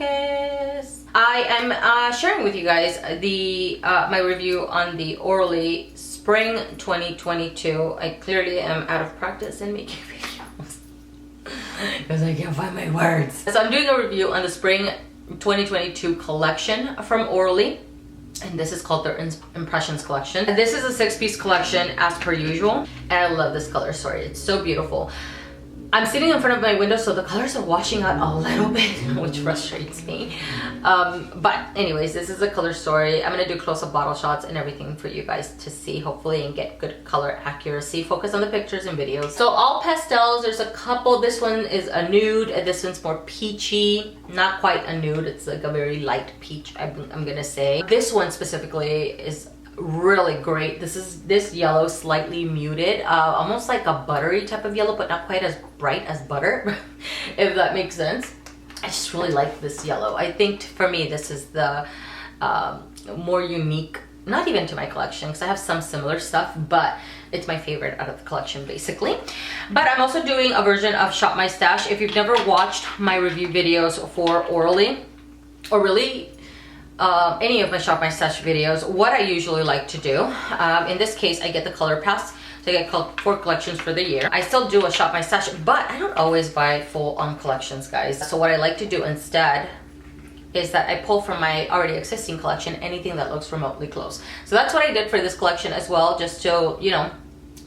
focus. I am sharing with you guys the my review on the Orly Spring 2022. I clearly am out of practice in making videos because I can't find my words. So I'm doing a review on the Spring 2022 collection from Orly. And this is called their Impressions collection. And this is a 6-piece collection as per usual. And I love this color story. It's so beautiful. I'm sitting in front of my window, so the colors are washing out a little bit, which frustrates me. But anyways, this is a color story. I'm gonna do close-up bottle shots and everything for you guys to see, hopefully, and get good color accuracy. Focus on the pictures and videos. So all pastels, there's a couple. This one is a nude, and this one's more peachy. Not quite a nude, it's like a very light peach, I'm gonna say. This one specifically is really great. This yellow, slightly muted, almost like a buttery type of yellow, but not quite as bright as butter, if that makes sense. I just really like this yellow. I think for me this is the more unique, not even to my collection because I have some similar stuff, but it's my favorite out of the collection basically. But I'm also doing a version of Shop My Stash. If you've never watched my review videos for Orly, or really any of my Shop My Stash videos, what I usually like to do, in this case I get the color pass, so I get 4 collections for the year. I still do a Shop My Stash, but I don't always buy full on collections, guys. So what I like to do instead is that I pull from my already existing collection anything that looks remotely close. So that's what I did for this collection as well, just to, you know,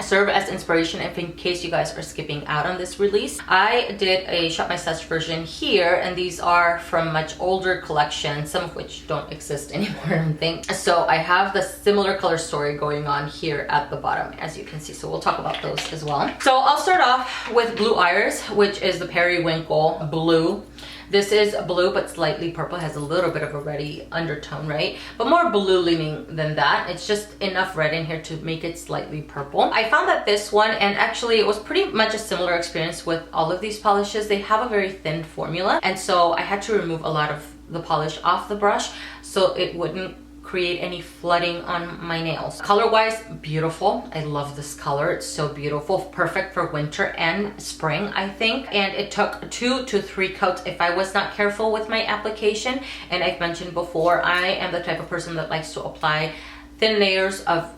serve as inspiration if in case you guys are skipping out on this release. I did a Shop My Stash version here, and these are from much older collections, some of which don't exist anymore, I don't think. So I have the similar color story going on here at the bottom, as you can see. So we'll talk about those as well. So I'll start off with Blue Iris, which is the periwinkle blue. This is blue but slightly purple, has a little bit of a reddy undertone, right? But more blue leaning than that. It's just enough red in here to make it slightly purple. I found that this one, and actually it was pretty much a similar experience with all of these polishes, they have a very thin formula, and so I had to remove a lot of the polish off the brush so it wouldn't create any flooding on my nails. Color wise, beautiful. I love this color. It's so beautiful. Perfect for winter and spring, I think. And it took 2 to 3 coats if I was not careful with my application. And I've mentioned before, I am the type of person that likes to apply thin layers of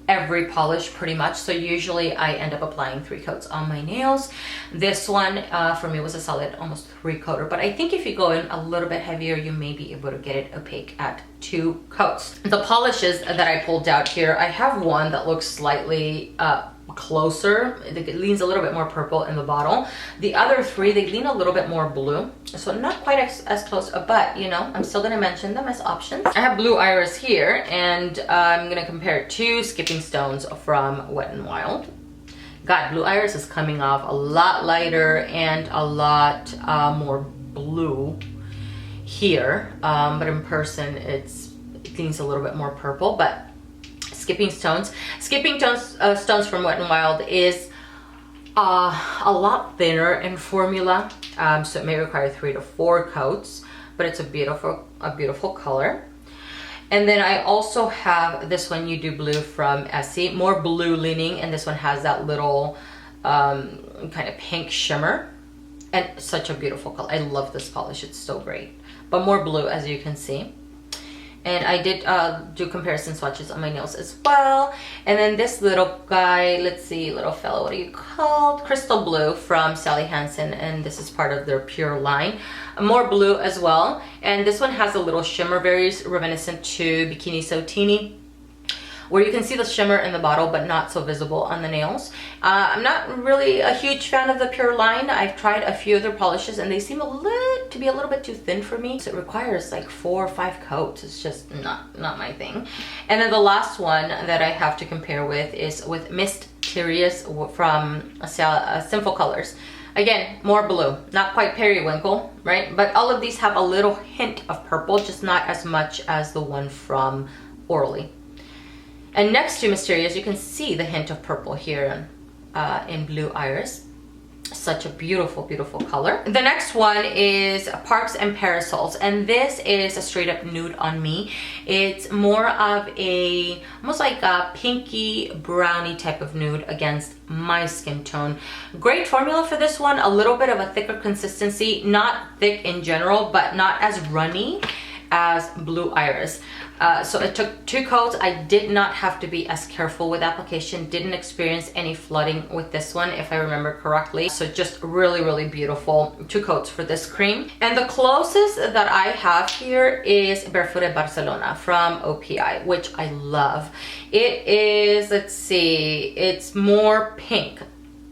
every polish pretty much, so usually I end up applying 3 coats on my nails. This one for me was a solid almost 3-coater, but I think if you go in a little bit heavier you may be able to get it opaque at 2 coats. The polishes that I pulled out here, I have one that looks slightly closer. It leans a little bit more purple in the bottle. The other 3, they lean a little bit more blue, so not quite as close, but you know, I'm still gonna mention them as options. I have Blue Iris here, and I'm gonna compare it to Skipping Stones from Wet n Wild. God, Blue Iris is coming off a lot lighter and a lot more blue here, but in person it leans a little bit more purple. But Skipping Stones from Wet n Wild is a lot thinner in formula, so it may require 3 to 4 coats, but it's a beautiful color. And then I also have this one, You Do Blue from Essie, more blue leaning, and this one has that little kind of pink shimmer, and such a beautiful color. I love this polish, it's so great, but more blue, as you can see. And I did do comparison swatches on my nails as well. And then this little guy, let's see, little fellow, what are you called? Crystal Blue from Sally Hansen, and this is part of their Pure line. More blue as well. And this one has a little shimmer, very reminiscent to Bikini So Teeny, where you can see the shimmer in the bottle but not so visible on the nails. I'm not really a huge fan of the Pure line. I've tried a few other polishes and they seem to be a little bit too thin for me. So it requires like 4 or 5 coats. It's just not my thing. And then the last one that I have to compare with is with Mist-terious from Sinful Colors. Again, more blue, not quite periwinkle, right? But all of these have a little hint of purple, just not as much as the one from Orly. And next to Mist-terious, you can see the hint of purple here in Blue Iris. Such a beautiful, beautiful color. The next one is Parks and Parasols, and this is a straight up nude on me. It's more of a, almost like a pinky brownie type of nude against my skin tone. Great formula for this one, a little bit of a thicker consistency, not thick in general, but not as runny as Bleu Iris. So it took 2 coats. I did not have to be as careful with application. Didn't experience any flooding with this one, if I remember correctly. So just really, really beautiful. 2 coats for this cream. And the closest that I have here is Barefoot at Barcelona from OPI, which I love. It is, let's see, it's more pink.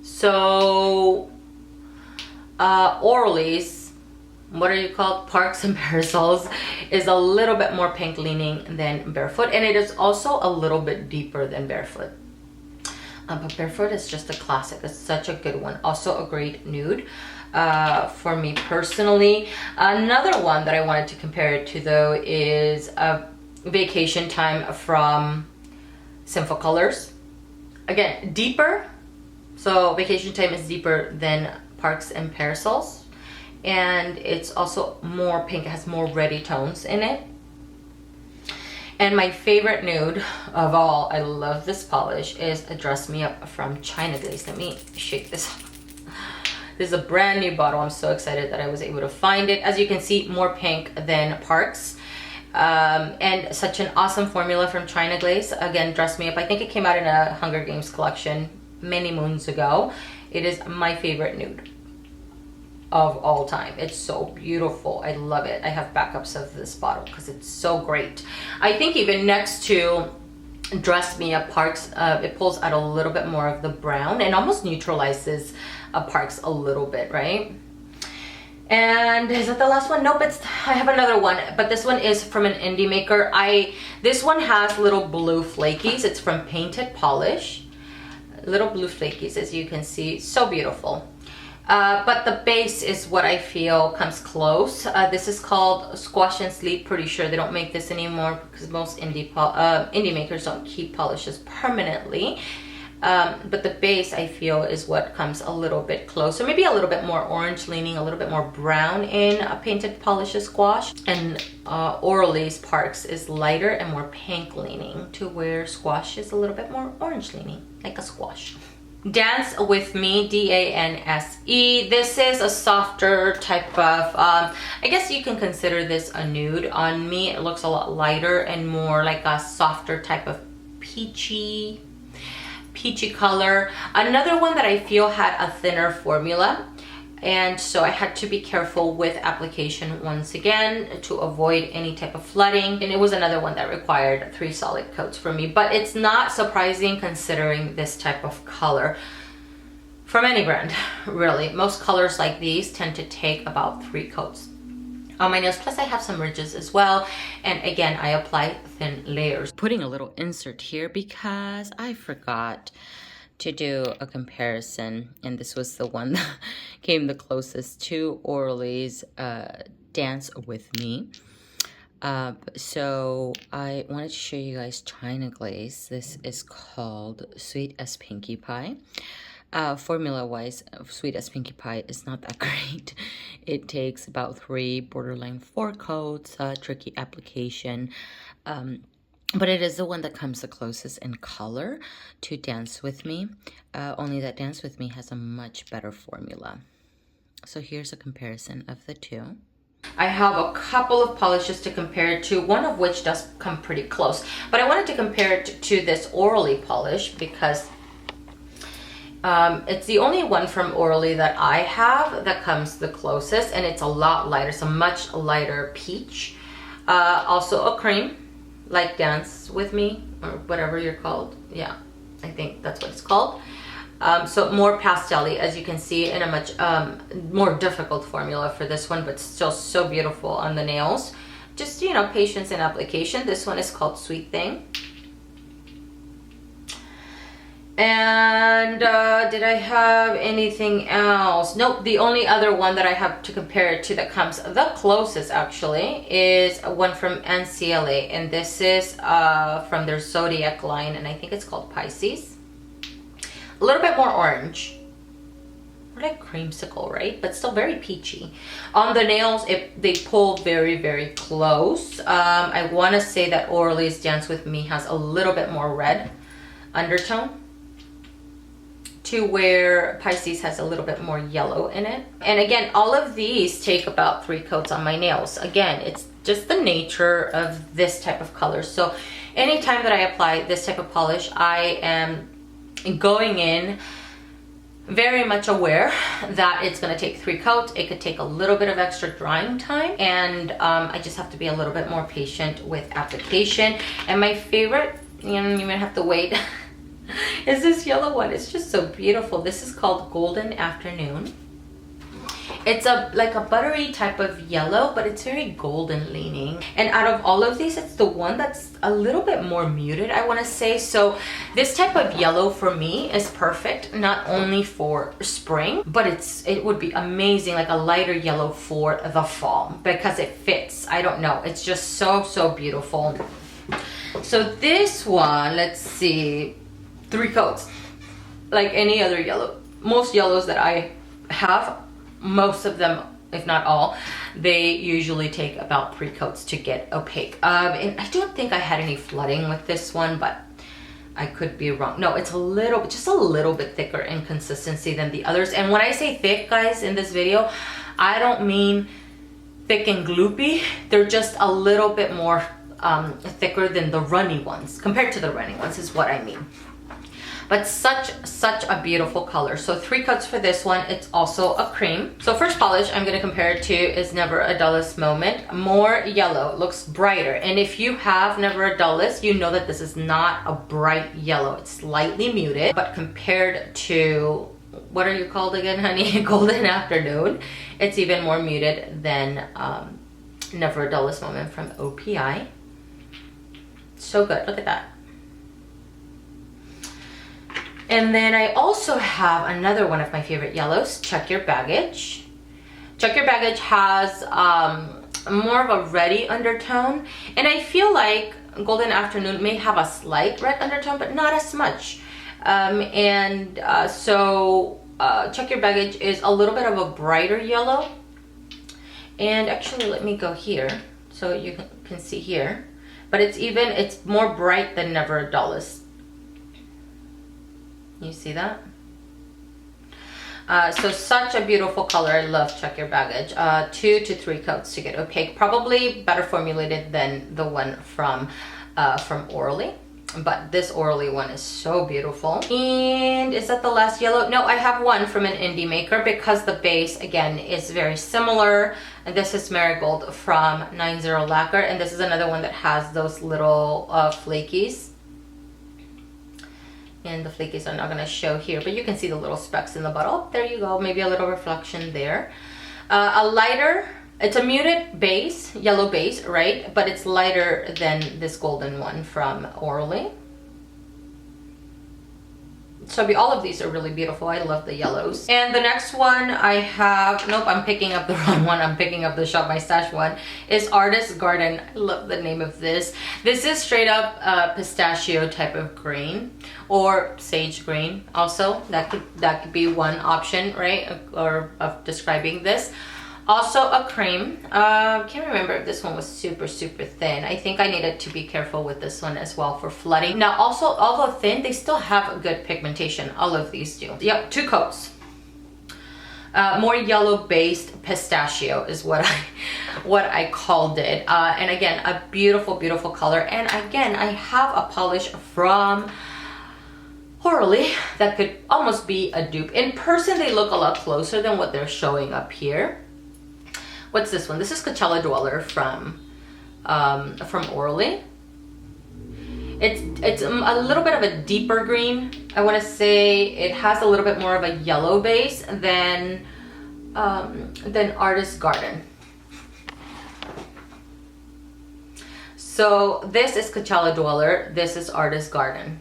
So Orly's, what are you called, Parks and Parasols, is a little bit more pink leaning than Barefoot, and it is also a little bit deeper than Barefoot. But Barefoot is just a classic. It's such a good one. Also a great nude for me personally. Another one that I wanted to compare it to though is a Vacation Time from Sinful colors. Again, deeper. So Vacation Time is deeper than Parks and Parasols. And it's also more pink. It has more reddy tones in it. And my favorite nude of all, I love this polish, is a Dress Me Up from China Glaze. Let me shake this up. This is a brand new bottle. I'm so excited that I was able to find it. As you can see, more pink than Parks. And such an awesome formula from China Glaze. Again, Dress Me Up. I think it came out in a Hunger Games collection many moons ago. It is my favorite nude of all time. It's so beautiful. I love it. I have backups of this bottle because it's so great. I think even next to Dress Me Up Parks, it pulls out a little bit more of the brown and almost neutralizes Parks a little bit, right? And is that the last one? Nope, I have another one, but this one is from an indie maker. This one has little blue flakies. It's from Painted Polish. Little blue flakies, as you can see. So beautiful. But the base is what I feel comes close. This is called Squash and Sleet. Pretty sure they don't make this anymore because most indie makers don't keep polishes permanently. But the base, I feel, is what comes a little bit closer. Maybe a little bit more orange leaning, a little bit more brown in Painted Polish's Squash. And Orly's Parks is lighter and more pink leaning, to where Squash is a little bit more orange leaning, like a squash. Danse with Me, D-A-N-S-E. This is a softer type of, I guess you can consider this a nude. On me, it looks a lot lighter and more like a softer type of peachy color. Another one that I feel had a thinner formula, and so I had to be careful with application once again to avoid any type of flooding. And it was another one that required 3 solid coats for me, but it's not surprising considering this type of color from any brand, really. Most colors like these tend to take about 3 coats on my nails. Plus I have some ridges as well, and again I apply thin layers. Putting a little insert here because I forgot to do a comparison, and this was the one that came the closest to Orly's Danse with Me. So I wanted to show you guys China Glaze. This is called Sweet as Pinkie Pie. Formula wise, Sweet as Pinkie Pie is not that great. It takes about 3, borderline 4 coats, tricky application. But it is the one that comes the closest in color to Danse with Me. Only that Danse with Me has a much better formula. So here's a comparison of the two. I have a couple of polishes to compare it to, one of which does come pretty close. But I wanted to compare it to this Orly polish because it's the only one from Orly that I have that comes the closest, and it's a lot lighter. It's a much lighter peach. Also a cream, like Danse with Me, or whatever you're called. Yeah, I think that's what it's called. So more pastel-y, as you can see, in a much more difficult formula for this one, but still so beautiful on the nails. Just, you know, patience in application. This one is called Sweet Thing. And did I have anything else? Nope, the only other one that I have to compare it to that comes the closest actually is one from NCLA, and this is from their Zodiac line, and I think it's called Pisces. A little bit more orange. more like creamsicle, right? But still very peachy. On the nails, they pull very, very close. I want to say that Orly's Dance With Me has a little bit more red undertone, to where Pisces has a little bit more yellow in it. And again, all of these take about 3 coats on my nails. Again, it's just the nature of this type of color. So anytime that I apply this type of polish, I am going in very much aware that it's going to take 3 coats. It could take a little bit of extra drying time, and I just have to be a little bit more patient with application. And my favorite, you know, you might have to wait, is this yellow one. It's just so beautiful. This is called Golden Afternoon. It's like a buttery type of yellow, but it's very golden leaning. And out of all of these, it's the one that's a little bit more muted, I want to say. So this type of yellow for me is perfect, not only for spring, but it would be amazing, like a lighter yellow for the fall, because it fits. I don't know. It's just so beautiful. So this one, let's see, 3 coats. Like any other yellow. Most yellows that I have, most of them, if not all, they usually take about 3 coats to get opaque. And I don't think I had any flooding with this one, but I could be wrong. No, it's just a little bit thicker in consistency than the others. And when I say thick, guys, in this video, I don't mean thick and gloopy. They're just a little bit more thicker than the runny ones, compared to the runny ones is what I mean. But such a beautiful color. So 3 coats for this one. It's also a cream. So first polish I'm going to compare it to is Never a Dullest Moment. More yellow, looks brighter. And if you have Never a Dullest, you know that this is not a bright yellow. It's slightly muted, but compared to, what are you called again, honey? Golden Afternoon. It's even more muted than Never a Dullest Moment from OPI. So good, look at that. And then I also have another one of my favorite yellows, Check Your Baggage. Check Your Baggage has more of a reddy undertone, and I feel like Golden Afternoon may have a slight red undertone, but not as much. So Check Your Baggage is a little bit of a brighter yellow. And actually, let me go here so you can see here. But it's more bright than Never a Dullest. You see that? So such a beautiful color. I love Check Your Baggage. 2 to 3 coats to get opaque. Probably better formulated than the one from Orly. But this Orly one is so beautiful. And is that the last yellow? No, I have one from an indie maker, because the base, again, is very similar. And this is Marigold from 90 Lacquer. And this is another one that has those little flakies. And the flakies are not going to show here, but you can see the little specks in the bottle. There you go, maybe a little reflection there. A lighter, it's a muted base, yellow base, right? But it's lighter than this golden one from Orly. So all of these are really beautiful. I love the yellows. And the next one I have, nope, I'm picking up the wrong one. I'm picking up the Shop My Stash one, is Artist Garden. I love the name of this. This is straight up pistachio type of green, or sage green also. That could be one option, right? Or of describing this. Also a cream. Can't remember if this one was super thin. I think I needed to be careful with this one as well for flooding. Now also, although thin, they still have a good pigmentation. All of these do. Yep, 2 coats. More yellow based pistachio is what I called it. And again, a beautiful color. And again, I have a polish from Orly that could almost be a dupe. In person, they look a lot closer than what they're showing up here. What's this one? This is Coachella Dweller from Orly. It's a little bit of a deeper green. I want to say it has a little bit more of a yellow base than Artist Garden. So this is Coachella Dweller. This is Artist Garden.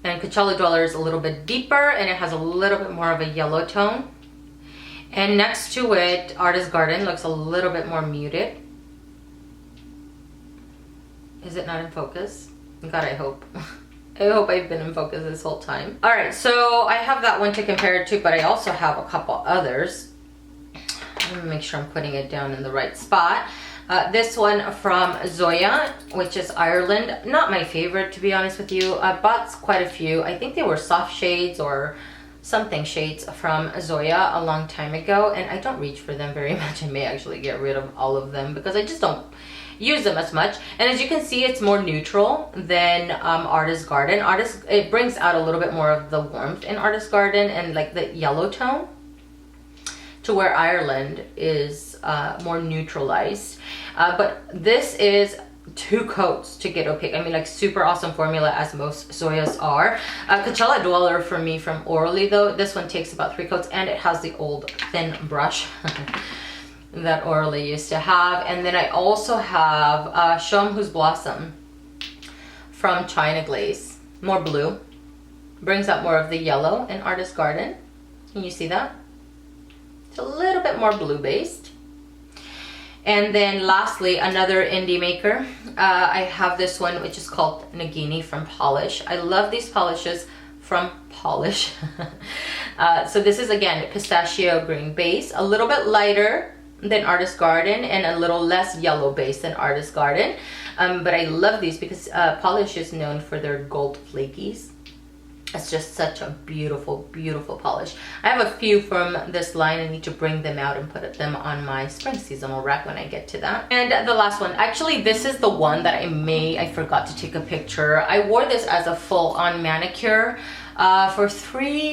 And Coachella Dweller is a little bit deeper, and it has a little bit more of a yellow tone. And next to it, Artist Garden looks a little bit more muted. Is it not in focus? God, I hope. I hope I've been in focus this whole time. All right, so I have that one to compare it to, but I also have a couple others. I'm gonna make sure I'm putting it down in the right spot. This one from Zoya, which is Ireland. Not my favorite, to be honest with you. I bought quite a few. I think they were soft shades or something shades from Zoya a long time ago, and I don't reach for them very much. I may actually get rid of all of them because I just don't use them as much. And as you can see, it's more neutral than Artist Garden. It brings out a little bit more of the warmth in Artist Garden and like the yellow tone, to where Ireland is more neutralized. But this is 2 coats to get opaque. I mean, like, super awesome formula, as most Zoyas are. Coachella Dweller for me from Orly, though. This one takes about 3 coats, and it has the old thin brush that Orly used to have. And then I also have Show 'em Who's Blossom from China Glaze. More blue. Brings out more of the yellow in Artist Garden. Can you see that? It's a little bit more blue based. And then lastly, another indie maker. I have this one, which is called Nagini from Palish. I love these polishes from Palish. So this is, again, pistachio green base, a little bit lighter than Artist Garden and a little less yellow base than Artist Garden. But I love these because Palish is known for their gold flakies. It's just such a beautiful, beautiful polish. I have a few from this line. I need to bring them out and put them on my spring seasonal rack when I get to that. And the last one, actually, this is the one that I forgot to take a picture. I wore this as a full-on manicure for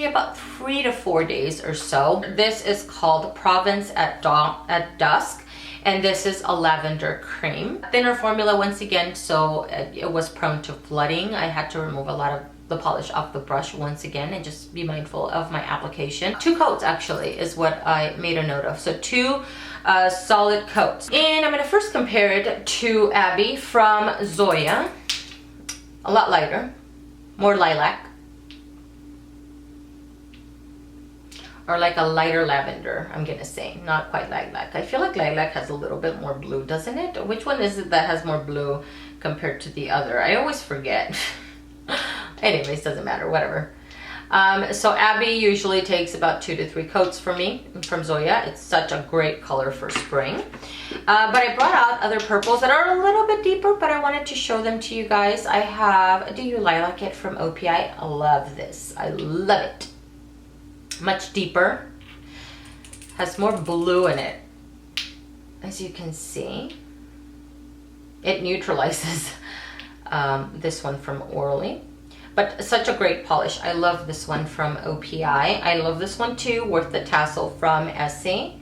about 3 to 4 days or so. This is called Povence at Dusk. And this is a lavender cream. Thinner formula once again, so it was prone to flooding. I had to remove a lot of the polish off the brush once again and just be mindful of my application. 2 coats actually is what I made a note of. So 2 solid coats. And I'm gonna first compare it to Abby from Zoya. A lot lighter, more lilac. Or like a lighter lavender, I'm gonna say, not quite lilac. I feel like lilac has a little bit more blue, doesn't it? Which one is it that has more blue compared to the other? I always forget. Anyways, doesn't matter, whatever. So Abby usually takes about 2 to 3 coats for me from Zoya. It's such a great color for spring. But I brought out other purples that are a little bit deeper, but I wanted to show them to you guys. I have Do You Lilac It from OPI. I love this. I love it. Much deeper. Has more blue in it. As you can see, it neutralizes this one from Orly. But such a great polish. I love this one from OPI. I love this one too, Worth the Tassel from Essie.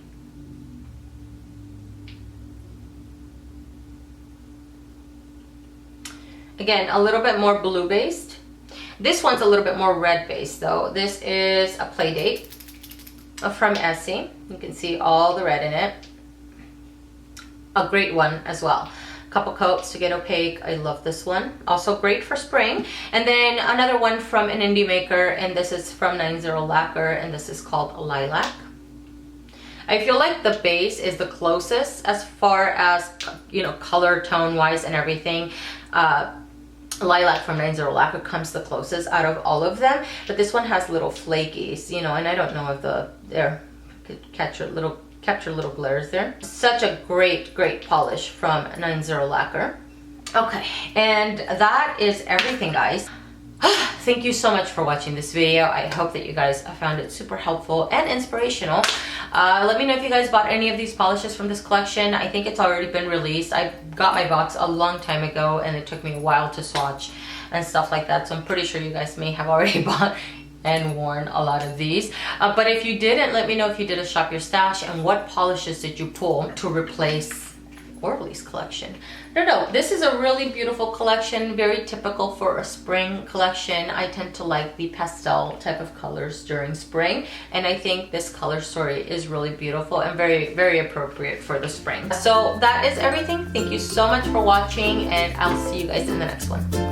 Again, a little bit more blue based. This one's a little bit more red based though. This is a Playdate from Essie. You can see all the red in it. A great one as well. Couple coats to get opaque. I love this one. Also great for spring. And then another one from an indie maker, and this is from 90 Lacquer, and this is called Lilac. I feel like the base is the closest as far as, you know, color tone wise and everything. Lilac from 90 Lacquer comes the closest out of all of them, but this one has little flakies, you know, and I don't know if there could catch your little glares there. Such a great polish from 90 Lacquer. Okay, and that is everything, guys. Thank you so much for watching this video. I hope that you guys found it super helpful and inspirational. Let me know if you guys bought any of these polishes from this collection. I think it's already been released. I got my box a long time ago and it took me a while to swatch and stuff like that, so I'm pretty sure you guys may have already bought and worn a lot of these. But if you didn't, let me know if you did a shop your stash and what polishes did you pull to replace Orly's collection. No, this is a really beautiful collection, very typical for a spring collection. I tend to like the pastel type of colors during spring, and I think this color story is really beautiful and very appropriate for the spring. So that is everything. Thank you so much for watching, and I'll see you guys in the next one.